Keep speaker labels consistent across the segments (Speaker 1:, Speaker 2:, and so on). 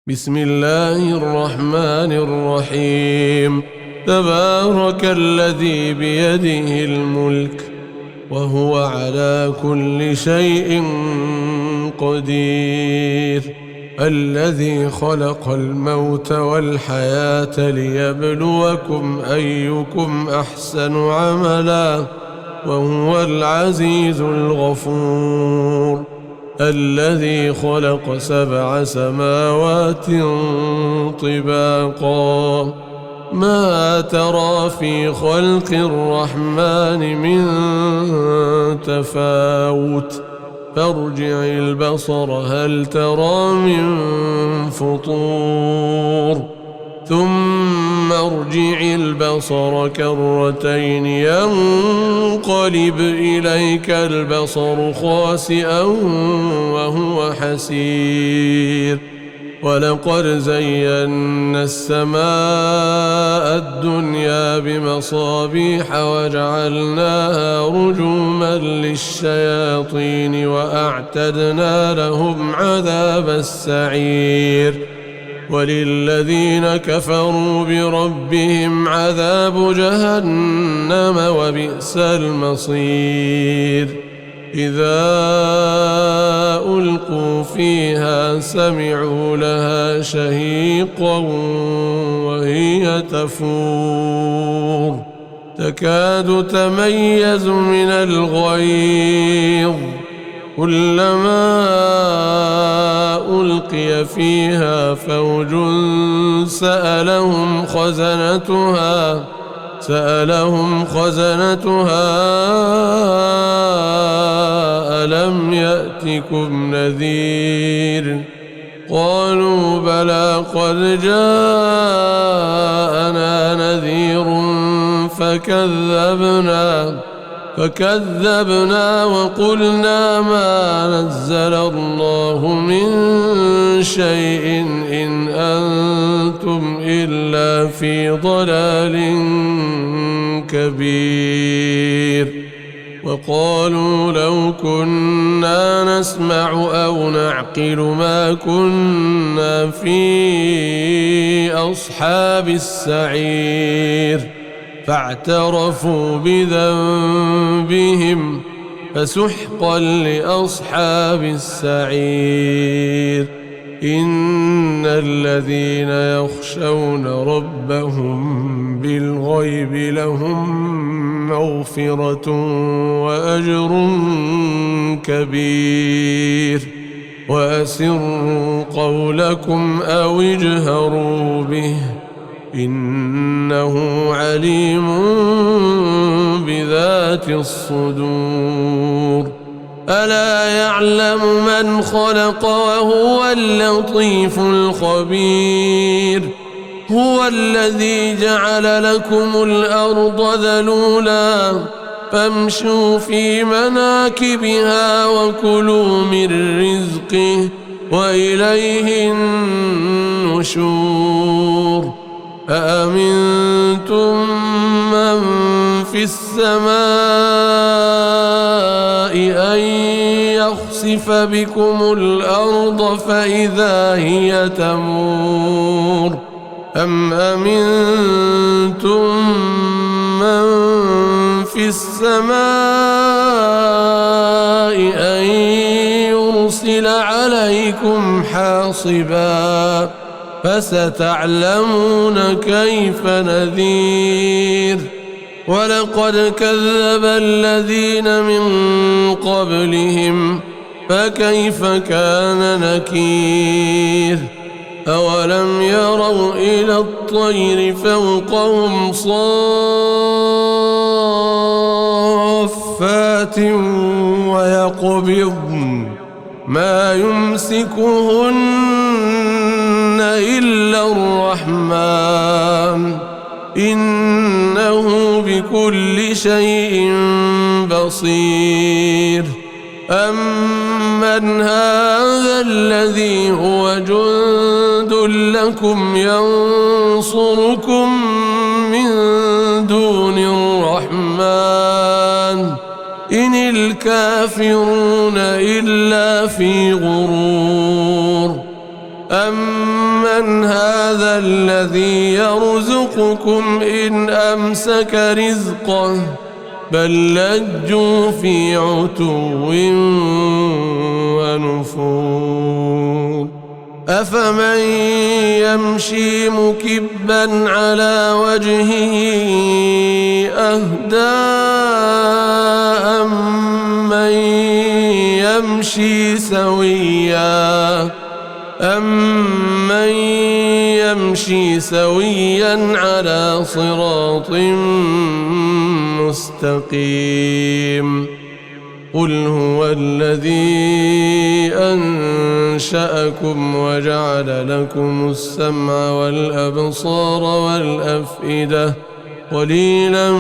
Speaker 1: بسم الله الرحمن الرحيم. تبارك الذي بيده الملك وهو على كل شيء قدير، الذي خلق الموت والحياة ليبلوكم أيكم أحسن عملا وهو العزيز الغفور، الذي خلق 7 سماوات طباقا ما ترى في خلق الرحمن من تفاوت، فارجع البصر هل ترى من فطور، ثم ارجع البصر كرتين ينقلب إليك البصر خاسئا وهو حسير، ولقد زينا السماء الدنيا بمصابيح وجعلناها رجوما للشياطين وأعتدنا لهم عذاب السعير، وللذين كفروا بربهم عذاب جهنم وبئس المصير. إذا ألقوا فيها سمعوا لها شهيقا وهي تفور تكاد تميز من الغيظ، كلما ألقي فيها فوج سألهم خزنتها ألم يأتكم نذير، قالوا بلى قد جاءنا نذير فكذبنا وقلنا ما نزل الله من شيء إن أنتم إلا في ضلال كبير، وقالوا لو كنا نسمع أو نعقل ما كنا في أصحاب السعير، فاعترفوا بذنبهم فسحقا لأصحاب السعير. إن الذين يخشون ربهم بالغيب لهم مغفرة وأجر كبير، وأسروا قولكم أو اجهروا به إنه عليم بذات الصدور. ألا يعلم من خلق وهو اللطيف الخبير، هو الذي جعل لكم الأرض ذلولا فامشوا في مناكبها وكلوا من رزقه وإليه النشور. أأمنتم من في السماء أن يخسف بكم الأرض فإذا هي تمور، أم أمنتم من في السماء أن يرسل عليكم حاصبا، فستعلمون كيف نذير. ولقد كذب الذين من قبلهم فكيف كان نكير. أولم يروا إلى الطير فوقهم صافات ويقبضن ما يمسكهن إلا الرحمن إنه بكل شيء بصير. أمن هذا الذي هو جند لكم ينصركم من دون الرحمن إن الكافرون إلا في غرور. أمن هذا الذي يرزقكم إن أمسك رزقه بل لجوا في عتو ونفور أفمن يمشي مكبا على وجهه أهدى أمن يمشي سويا على صراط مستقيم قل هو الذي أنشأكم وجعل لكم السمع والأبصار والأفئدة قليلا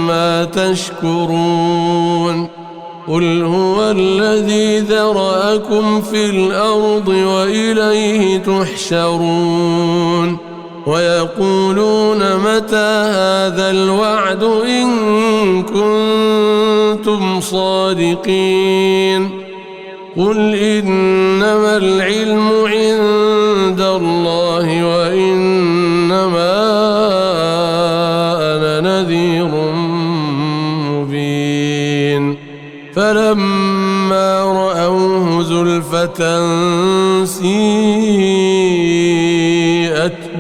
Speaker 1: ما تشكرون قل هو الذي ذرأكم في الأرض وإليه تحشرون ويقولون متى هذا الوعد إن كنتم صادقين قل إنما العلم عند الله وإنما أنا نذير مبين فلما رأوه زلفة سيئت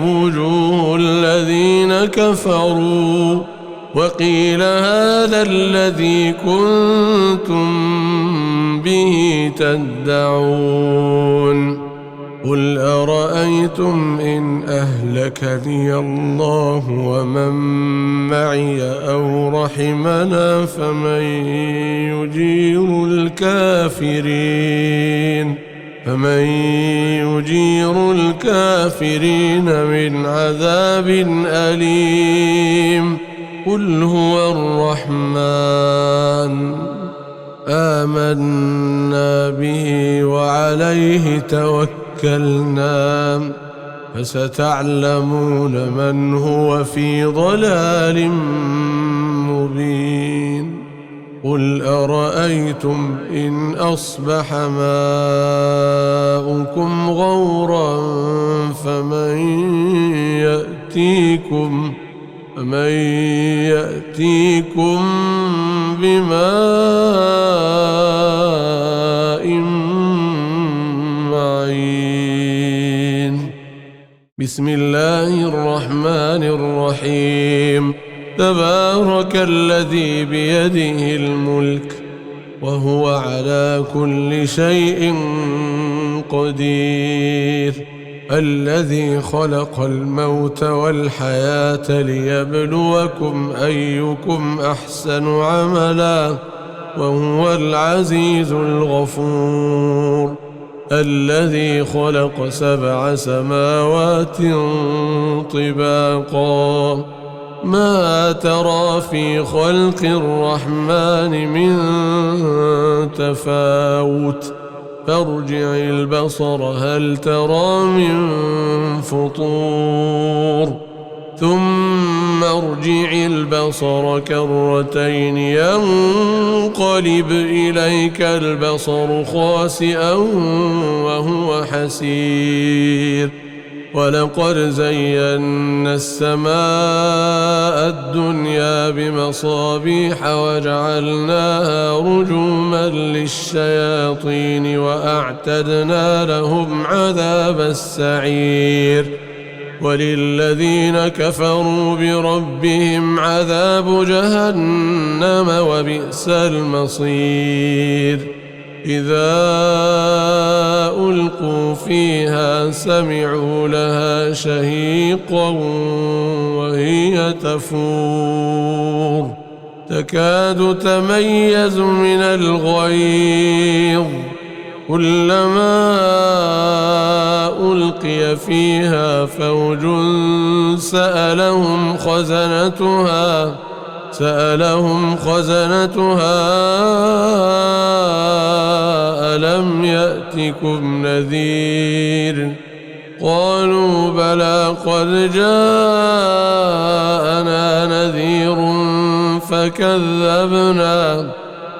Speaker 1: وجوه الذين كفروا وقيل هذا الذي كنتم به تدعون قل أرأيتم إن أهلكني الله ومن معي أو رحمنا فمن يجير الكافرين من عذاب أليم قل هو الرحمن آمنا به وعليه توكلنا فستعلمون من هو في ضلال مبين قل أرأيتم إن أصبح ماؤكم غورا فمن يأتيكم بماء معين بسم الله الرحمن الرحيم تبارك الذي بيده الملك وهو على كل شيء قدير الذي خلق الموت والحياة ليبلوكم أيكم أحسن عملا وهو العزيز الغفور الذي خلق 7 سماوات طباقا ما ترى في خلق الرحمن من تفاوت فارجع البصر هل ترى من فطور ثم ارجع البصر كرتين ينقلب إليك البصر خاسئا وهو حسير ولقد زينا السماء الدنيا بمصابيح وجعلناها رجوما للشياطين وأعتدنا لهم عذاب السعير وللذين كفروا بربهم عذاب جهنم وبئس المصير إذا ألقوا فيها سمعوا لها شهيقا وهي تفور تكاد تميز من الغيظ كلما ألقي فيها فوج سألهم خزنتها ألم يأتكم نذير قالوا بلى قد جاءنا نذير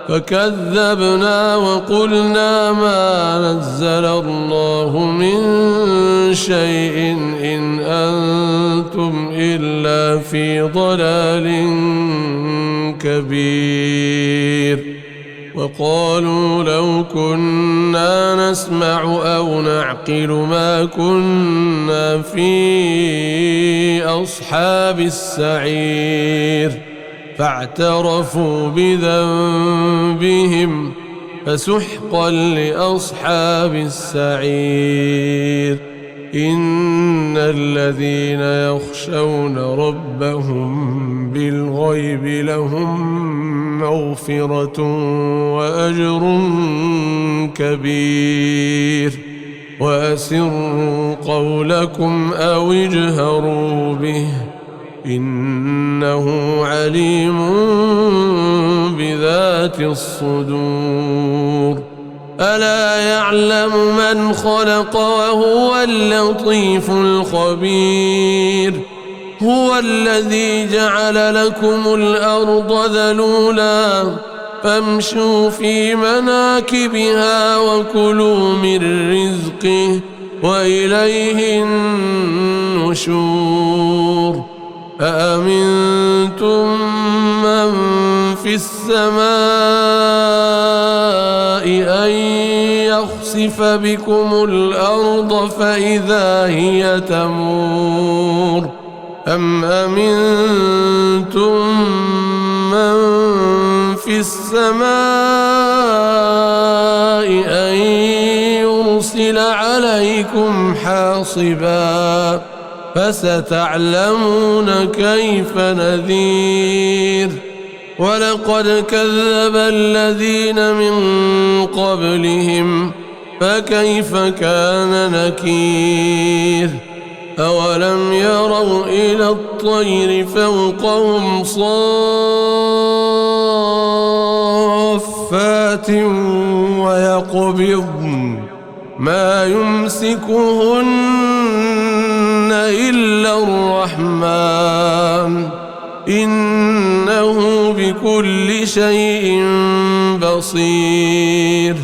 Speaker 1: فكذبنا وقلنا ما نزل الله من شيء إن أنتم إلا في ضلال كبير. وقالوا لو كنا نسمع أو نعقل ما كنا في أصحاب السعير فاعترفوا بذنبهم فسحقا لأصحاب السعير. إن الذين يخشون ربهم بالغيب لهم مغفرة وأجر كبير. وأسروا قولكم أو اجهروا به إنه عليم بذات الصدور. ألا يعلم من خلق وهو اللطيف الخبير. هو الذي جعل لكم الأرض ذلولا فامشوا في مناكبها وكلوا من رزقه وإليه النشور. أأمنتم من في السماء أن يخسف بكم الأرض فإذا هي تمور أم أمنتم من في السماء أن يرسل عليكم حاصبا فستعلمون كيف نذير. ولقد كذب الذين من قبلهم فكيف كان نكير. أولم يروا إلى الطير فوقهم صافات ويقبضن ما يمسكهن إلا الرحمن إنه بكل شيء بصير.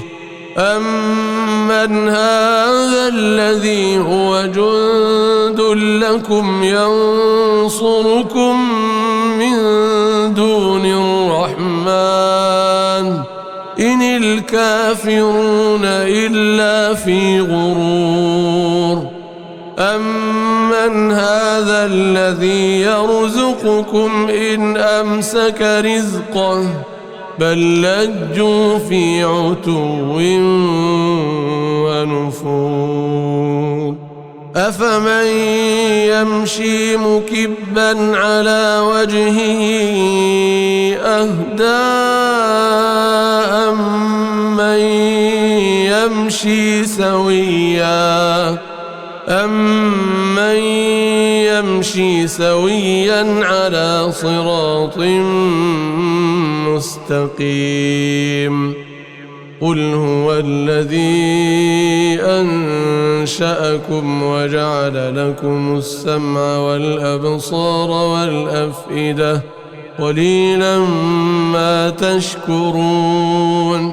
Speaker 1: أمن هذا الذي هو جند لكم ينصركم من دون الرحمن إن الكافرون إلا في غرور. أمن هذا الذي يرزقكم إن أمسك رزقه بل لجوا في عتو ونفور. أفمن يمشي مكبا على وجهه أهدى أمن يمشي سويا على صراط مستقيم. قل هو الذي أنشأكم وجعل لكم السمع والأبصار والأفئدة قليلا ما تشكرون.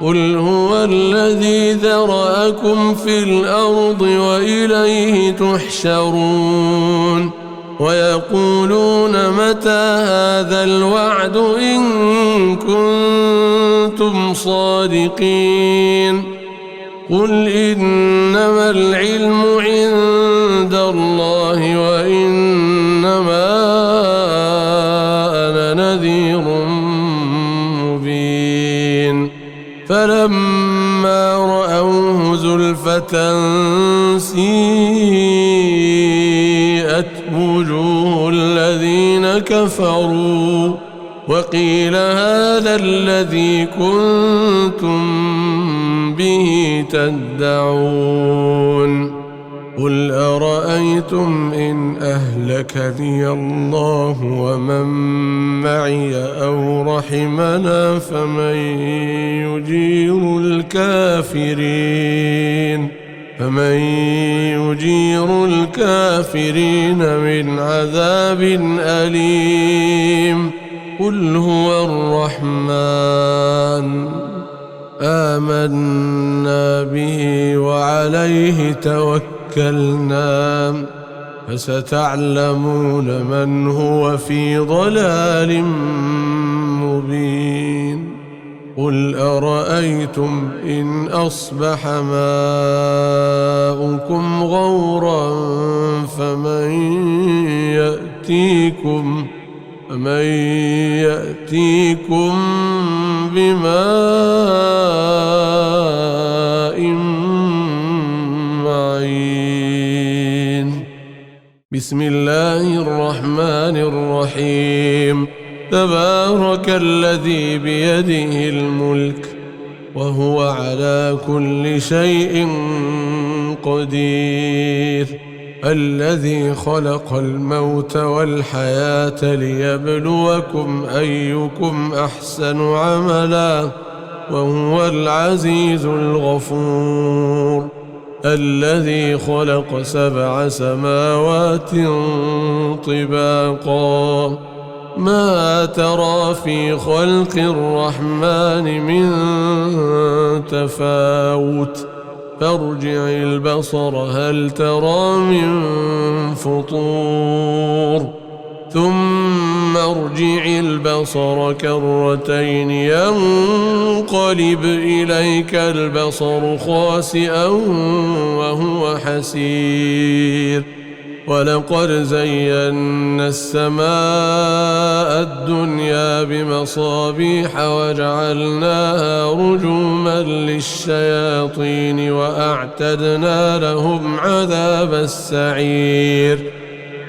Speaker 1: قل هو الذي ذرأكم في الأرض وإليه تحشرون. ويقولون متى هذا الوعد إن كنتم صادقين. قل إنما العلم عند الله وإنما أنا نذير مبين. فلما رأوه زلفة سيئت وجوه الذين كفروا وقيل هذا الذي كنتم به تدعون. قل أرأيتم إن أهلكني الله ومن معي أو رحمنا فمن يجير الكافرين من عذاب أليم. قل هو الرحمن آمنا به وعليه توكلنا فستعلمون من هو في ضلال مبين قل أرأيتم إن أصبح ماؤكم غورا فمن يأتيكم بماء معين بسم الله الرحمن الرحيم تبارك الذي بيده الملك وهو على كل شيء قدير الذي خلق الموت والحياة ليبلوكم أيكم أحسن عملا وهو العزيز الغفور الذي خلق 7 سماوات طباقا ما ترى في خلق الرحمن من تفاوت فارجع البصر هل ترى من فطور ثم ارجع البصر كرتين ينقلب إليك البصر خاسئا وهو حسير ولقد زينا السماء الدنيا بمصابيح وجعلناها رجوما للشياطين وأعتدنا لهم عذاب السعير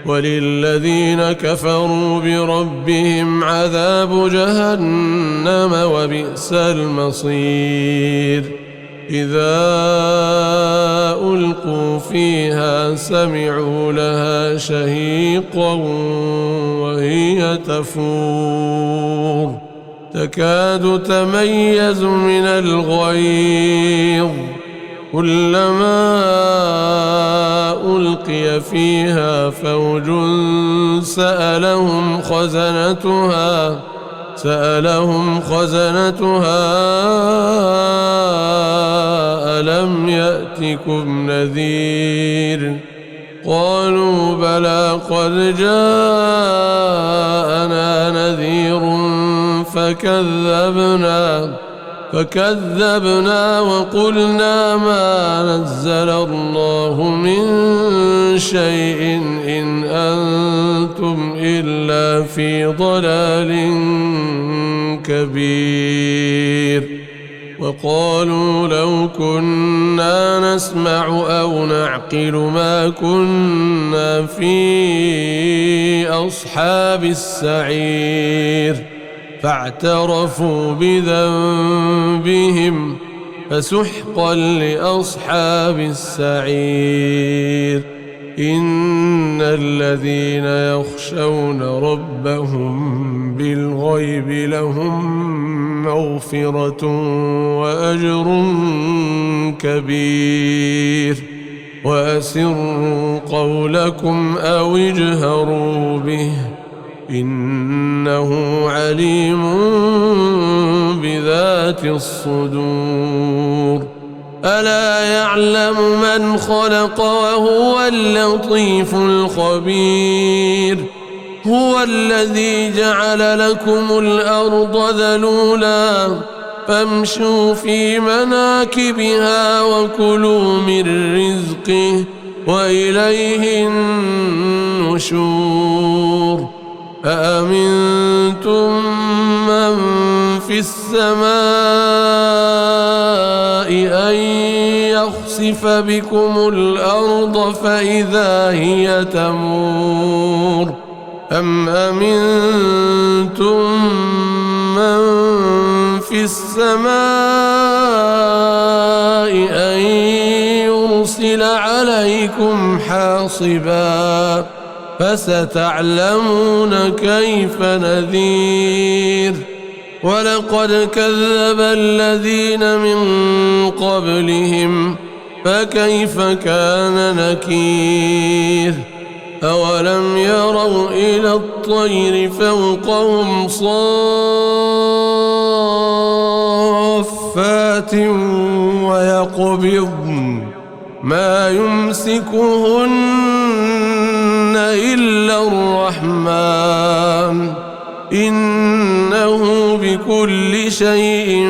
Speaker 1: وللذين كفروا بربهم عذاب جهنم وبئس المصير إذا ألقوا فيها سمعوا لها شهيقا وهي تفور تكاد تميز من الغيظ كلما ألقي فيها فوج سألهم خزنتها ألم يأتكم نذير قالوا بلى قد جاءنا نذير فكذبنا وقلنا ما نزل الله من شيء إن أنتم إلا في ضلال كبير وقالوا لو كنا نسمع أو نعقل ما كنا في أصحاب السعير فاعترفوا بذنبهم فسحقا لأصحاب السعير إن الذين يخشون ربهم بالغيب لهم مغفرة وأجر كبير وأسروا قولكم أو اجهروا به إنه عليم بذات الصدور ألا يعلم من خلق وهو اللطيف الخبير هو الذي جعل لكم الأرض ذلولا فامشوا في مناكبها وكلوا من رزقه وإليه النشور أأمنتم من في السماء أن يخسف بكم الأرض فإذا هي تمور أم أمنتم من في السماء أن يرسل عليكم حاصبا فستعلمون كيف نذير ولقد كذب الذين من قبلهم فكيف كان نكير أولم يروا إلى الطير فوقهم صافات ويقبضن ما يمسكهن إلا الرحمن إنه بكل شيء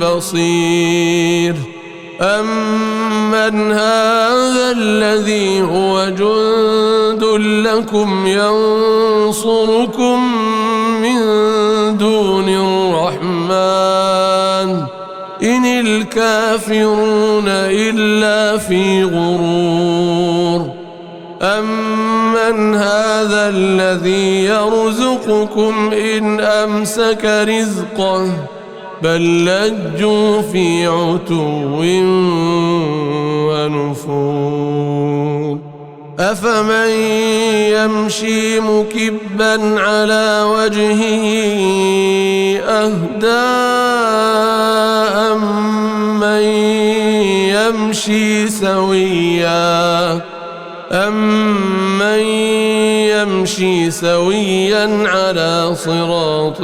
Speaker 1: بصير أمن هذا الذي هو جند لكم ينصركم من دون الرحمن إن الكافرون إلا في غرور أمن هذا الذي يرزقكم إن أمسك رزقه بل لجوا في عتو ونفور أفمن يمشي مكبا على وجهه أهدى أمن يمشي سويا على صراط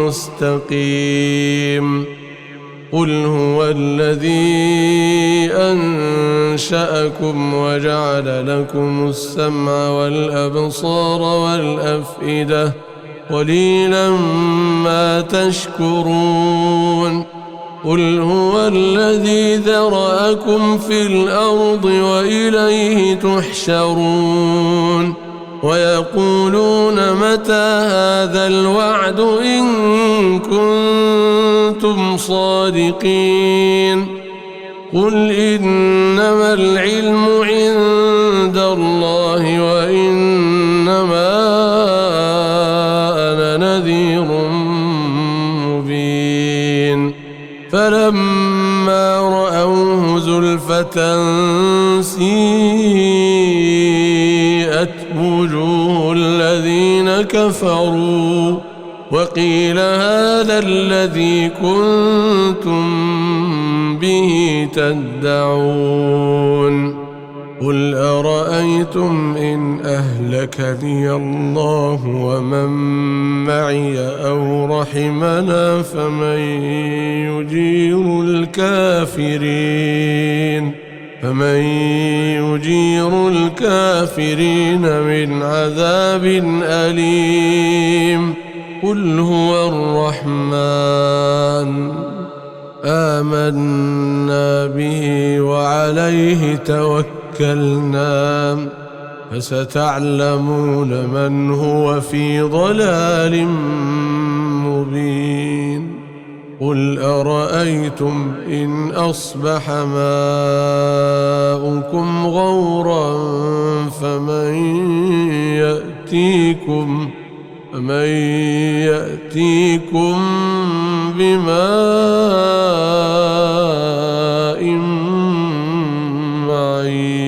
Speaker 1: مستقيم قل هو الذي أنشأكم وجعل لكم السمع والأبصار والأفئدة قليلا ما تشكرون قل هو الذي ذرأكم في الأرض وإليه تحشرون ويقولون متى هذا الوعد إن كنتم صادقين قل إنما العلم عند الله وإنما أنا نذير مبين فلما رأوه زلفة سيئت وجوه الذين كفروا وقيل هذا الذي كنتم به تدعون قل أرأيتم إن أهلكني الله ومن معي أو رحمنا فمن يجير الكافرين من عذاب أليم قل هو الرحمن آمنا به وعليه توكلنا فستعلمون من هو في ضلال مبين قل أرأيتم إن أصبح ماؤكم غورا فمن يأتيكم بماء معين